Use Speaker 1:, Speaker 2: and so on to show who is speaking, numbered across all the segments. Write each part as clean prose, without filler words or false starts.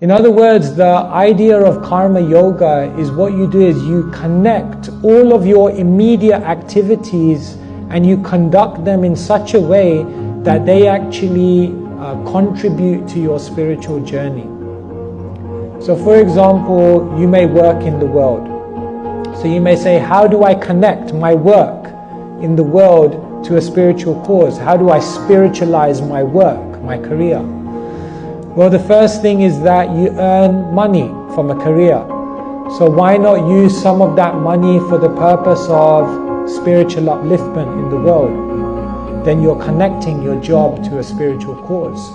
Speaker 1: In other words, the idea of karma yoga is what you do is you connect all of your immediate activities and you conduct them in such a way that they actually contribute to your spiritual journey. So for example, you may work in the world. So you may say, how do I connect my work in the world to a spiritual cause? How do I spiritualize my work, my career? Well, the first thing is that you earn money from a career. So why not use some of that money for the purpose of spiritual upliftment in the world? Then you're connecting your job to a spiritual cause.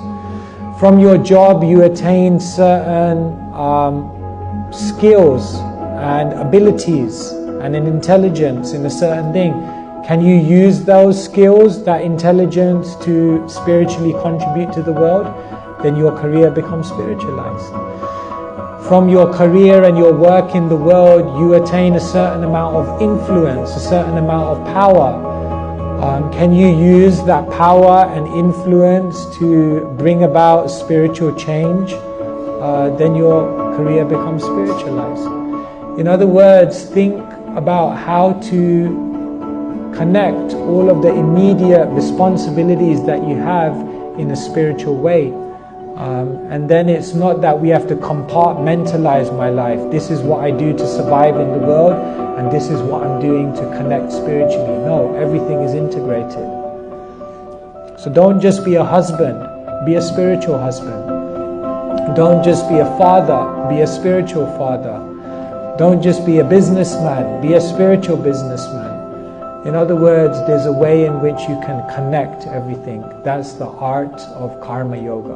Speaker 1: From your job, you attain certain skills and abilities and an intelligence in a certain thing. Can you use those skills, that intelligence, to spiritually contribute to the world? Then your career becomes spiritualized. From your career and your work in the world, you attain a certain amount of influence, a certain amount of power. Can you use that power and influence to bring about spiritual change? Then your career becomes spiritualized. In other words, think about how to connect all of the immediate responsibilities that you have in a spiritual way. And then it's not that we have to compartmentalize my life. This is what I do to survive in the world, and this is what I'm doing to connect spiritually. No, everything is integrated. So don't just be a husband, be a spiritual husband. Don't just be a father, be a spiritual father. Don't just be a businessman, be a spiritual businessman. In other words, there's a way in which you can connect everything. That's the art of karma yoga.